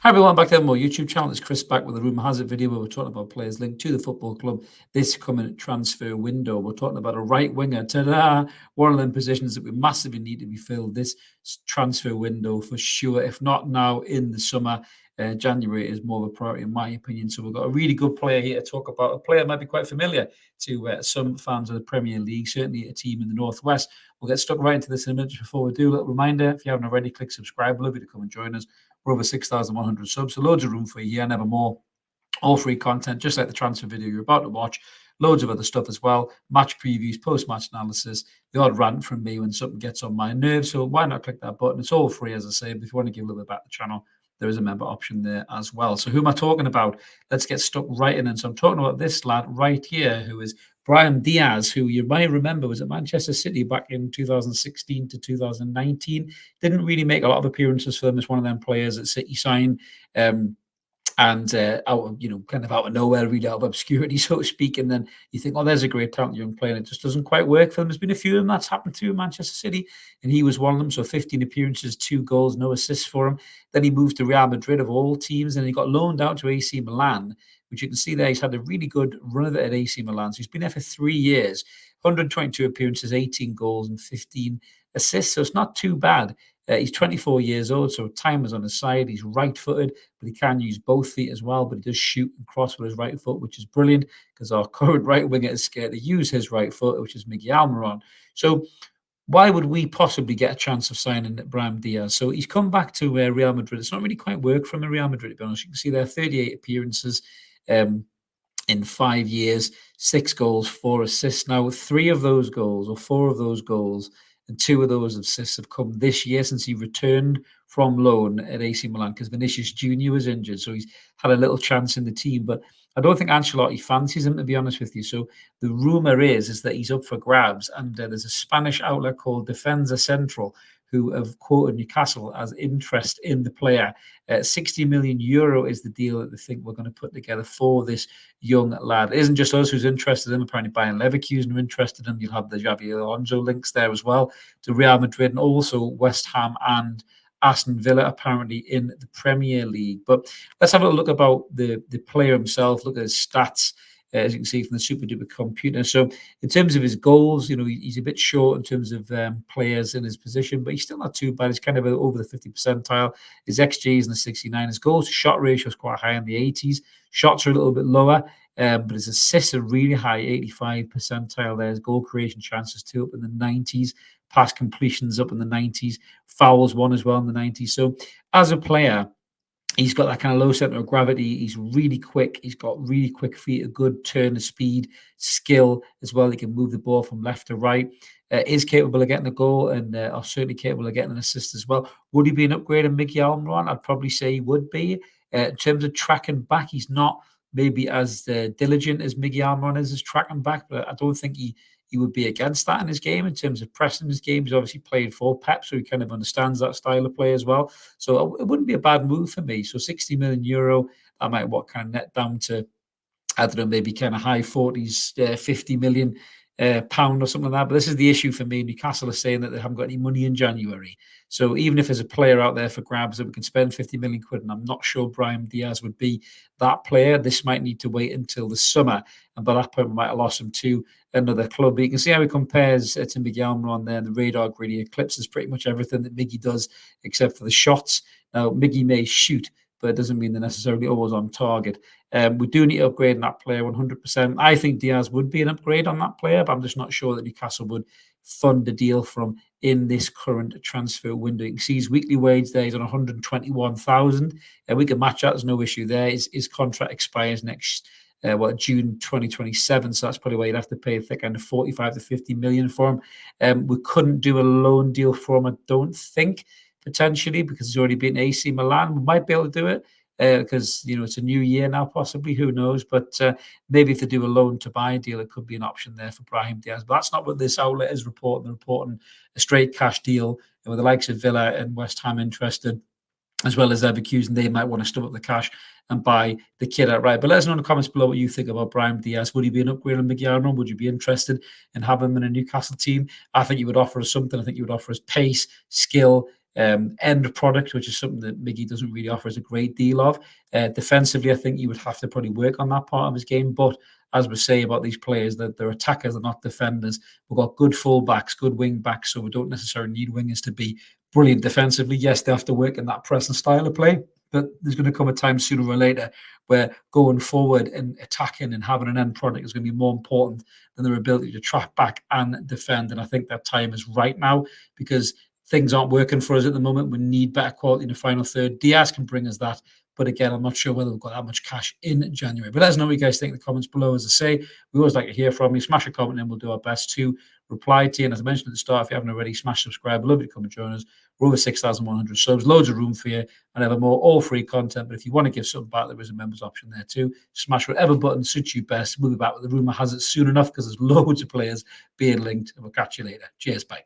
Hi everyone, back to more YouTube channel. It's Chris back with a Rumour Has It video where we're talking about players linked to the football club this coming transfer window. We're talking about a right winger. Ta-da! One of them positions that we massively need to be filled this transfer window for sure. If not now, in the summer. January is more of a priority in my opinion. So we've got a really good player here to talk about. A player that might be quite familiar to some fans of the Premier League, certainly a team in the Northwest. We'll get stuck right into this in a minute. Before we do, a little reminder, if you haven't already, click subscribe. We'd love you to come and join us. We're over 6,100 subs, so loads of room for you here, never more. All free content, just like the transfer video you're about to watch. Loads of other stuff as well. Match previews, post-match analysis, the odd rant from me when something gets on my nerves. So why not click that button? It's all free, as I say. But if you want to give a little bit back to the channel, there is a member option there as well. So who am I talking about? Let's get stuck right in. And so I'm talking about this lad right here, who is Brahim Diaz, who you might remember was at Manchester City back in 2016 to 2019. Didn't really make a lot of appearances for them as one of them players that City signed. And out of, kind of out of nowhere, really out of obscurity, so to speak. And then you think, oh, there's a great talent young player, and it just doesn't quite work for them. There's been a few of them that's happened to Manchester City, and he was one of them. So 15 appearances, 2 goals, no assists for him. Then he moved to Real Madrid of all teams, and he got loaned out to AC Milan, which you can see there. He's had a really good run of it at AC Milan. So he's been there for 3 years, 122 appearances, 18 goals, and 15 assists. So it's not too bad. He's 24 years old, so time is on his side. He's right-footed, but he can use both feet as well. But he does shoot and cross with his right foot, which is brilliant because our current right winger is scared to use his right foot, which is Miguel Almiron. So why would we possibly get a chance of signing Brahim Diaz? So he's come back to Real Madrid. It's not really quite worked from Real Madrid, to be honest. You can see there 38 appearances in 5 years, 6 goals, 4 assists. Now, 3 of those goals or 4 of those goals and 2 of those assists have come this year since he returned from loan at AC Milan because Vinicius Junior was injured. So he's had a little chance in the team. But I don't think Ancelotti fancies him, to be honest with you. So the rumour is that he's up for grabs. And there's a Spanish outlet called Defensa Central who have quoted Newcastle as interest in the player. 60 million euro is the deal that they think we're going to put together for this young lad. It isn't just us who's interested in him. Apparently Bayern Leverkusen are interested in him. You'll have the Xabi Alonso links there as well to Real Madrid and also West Ham and Aston Villa apparently in the Premier League. But let's have a look about the player himself, look at his stats. As you can see from the super duper computer. So in terms of his goals, he's a bit short in terms of players in his position, but he's still not too bad. He's kind of over the 50 percentile. His XG is in the 69. His goals to shot ratio is quite high in the 80s. Shots are a little bit lower, but his assists are really high, 85 percentile there. His goal creation chances too up in the 90s. Pass completions up in the 90s. Fouls won as well in the 90s. So as a player, he's got that kind of low center of gravity. He's really quick. He's got really quick feet, a good turn of speed, skill as well. He can move the ball from left to right. Is capable of getting a goal and are certainly capable of getting an assist as well. Would he be an upgrade on Miguel Almiron? I'd probably say he would be. In terms of tracking back, he's not maybe as diligent as Miguel Almiron is as tracking back, but I don't think he would be against that in his game in terms of pressing his game. He's obviously played for Pep, so he kind of understands that style of play as well. So it wouldn't be a bad move for me. So 60 million euro, I might kind of net down to, I don't know, maybe kind of high 40s, 50 million pound or something like that. But this is the issue for me. Newcastle are saying that they haven't got any money in January. So even if there's a player out there for grabs that we can spend 50 million quid, and I'm not sure Brahim Diaz would be that player, this might need to wait until the summer. And by that point, we might have lost him to another club. But you can see how he compares to Miguel Almiron there. And the radar grid, he eclipses pretty much everything that Miggy does, except for the shots. Now, Miggy may shoot, but it doesn't mean they're necessarily always on target. We do need to upgrade on that player 100%. I think Diaz would be an upgrade on that player, but I'm just not sure that Newcastle would fund the deal from in this current transfer window. You can see his weekly wage there. He's on 121,000. We can match that. There's no issue there. His contract expires next June 2027. So that's probably why you'd have to pay a thick end of 45 to 50 million for him. We couldn't do a loan deal for him, I don't think, potentially, because he's already been AC Milan. We might be able to do it because it's a new year now, possibly, who knows. But maybe if they do a loan to buy deal, it could be an option there for Brahim Diaz. But that's not what this outlet is reporting. They're reporting a straight cash deal with the likes of Villa and West Ham interested, as well as Leverkusen. They might want to stub up the cash and buy the kid outright. But let us know in the comments below what you think about Brahim Diaz. Would he be an upgrade on Miguel Almiron? Would you be interested in having him in a Newcastle team? I think he would offer us something. I think he would offer us pace, skill, end product, which is something that Miggy doesn't really offer us a great deal of. Defensively, I think you would have to probably work on that part of his game. But as we say about these players, that they're attackers, they're not defenders. We've got good full-backs, good wing-backs, so we don't necessarily need wingers to be brilliant defensively. Yes, they have to work in that press and style of play, but there's going to come a time sooner or later where going forward and attacking and having an end product is going to be more important than their ability to track back and defend. And I think that time is right now, because things aren't working for us at the moment. We need better quality in the final third. Diaz can bring us that. But again, I'm not sure whether we've got that much cash in January. But let us know what you guys think in the comments below. As I say, we always like to hear from you. Smash a comment and we'll do our best to reply to you. And as I mentioned at the start, if you haven't already, smash subscribe. Love you to come and join us. We're over 6,100 subs, loads of room for you, and ever more, all free content. But if you want to give something back, there is a members option there too. Smash whatever button suits you best. We'll be back with the rumour has it soon enough, because there's loads of players being linked. And we'll catch you later. Cheers, bye.